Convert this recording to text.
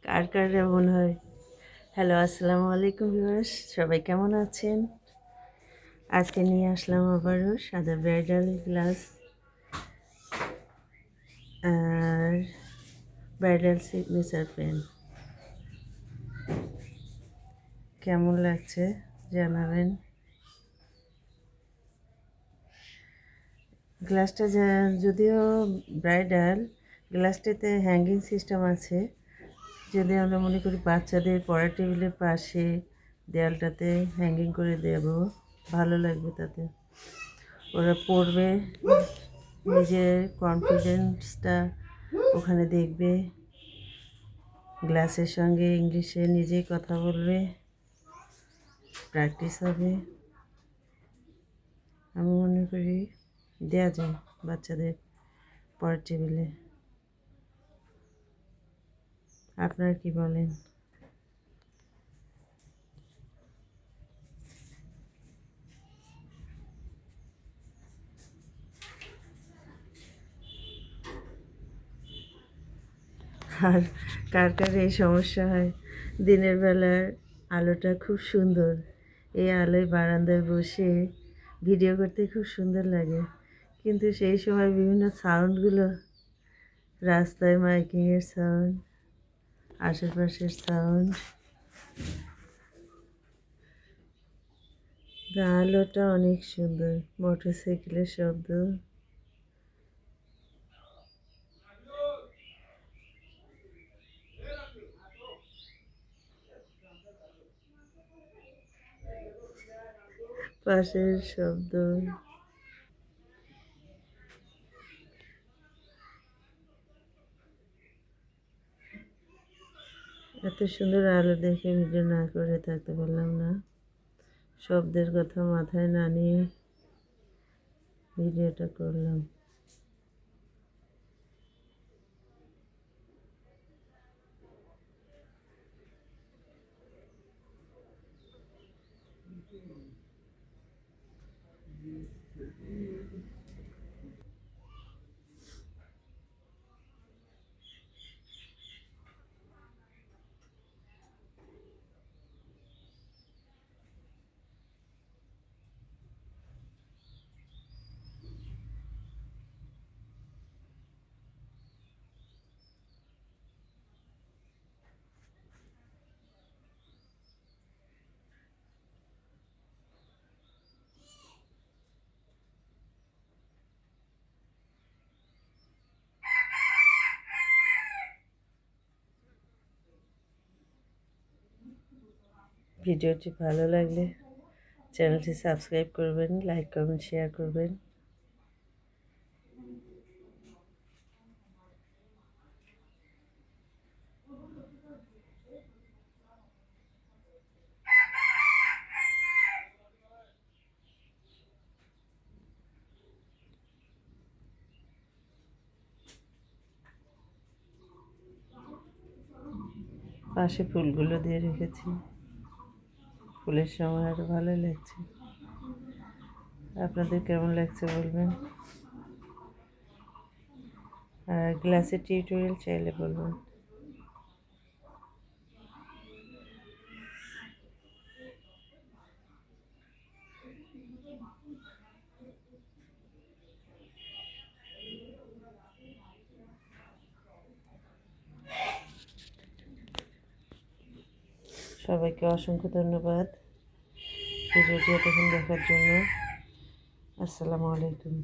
কার কার এমন হয়? হ্যালো, আসসালামু আলাইকুম ভিউয়ার্স, সবাই কেমন আছেন? আজকে নিয়ে আসলাম আবারও সাদা ব্রাইডাল গ্লাস আর ব্রাইডাল সিগনেচার পেন। কেমন লাগছে জানাবেন। গ্লাসটা যদিও ব্রাইডাল, গ্লাসটাতে হ্যাঙ্গিং সিস্টেম আছে। যদি আমরা মনে করি বাচ্চাদের পড়ার টেবিলের পাশে দেয়ালটাতে হ্যাঙ্গিং করে দেব, ভালো লাগবে, তাতে ওরা পড়বে, নিজের কনফিডেন্সটা ওখানে দেখবে, গ্লাসের সঙ্গে ইংলিশে নিজেই কথা বলবে, প্র্যাকটিস হবে। আমি মনে করি দেয়া যায় বাচ্চাদের পড়ার টেবিলে। আপনারা কি বলেন? আর কার কার এই সমস্যা হয়? দিনের বেলার আলোটা খুব সুন্দর, এই আলোয় বারান্দায় বসে ভিডিও করতে খুব সুন্দর লাগে, কিন্তু সেই সময় বিভিন্ন সাউন্ডগুলো, রাস্তায় মাইকিংয়ের সাউন্ড, আশেপাশের সাউন্ড, আলোটা অনেক সুন্দর, মোটরসাইকেলের শব্দ, পাশের শব্দ, এত সুন্দর আলো দেখে ভিডিও না করে থাকতে পারলাম না। শব্দের কথা মাথায় না নিয়ে ভিডিওটা করলাম। ভিডিওটি ভালো লাগলে চ্যানেলটি সাবস্ক্রাইব করবেন, লাইক কমেন্ট শেয়ার করবেন। পাশে ফুলগুলো দিয়ে রেখেছি, ফুলের সময় আরও ভালো লাগছে। আপনাদের কেমন লাগছে বলবেন, আর গ্লাসের টিউটোরিয়াল চাইলে বলবেন। সবাইকে অসংখ্য ধন্যবাদ ভিডিওটি এতক্ষণ দেখার জন্য। আসসালামু আলাইকুম।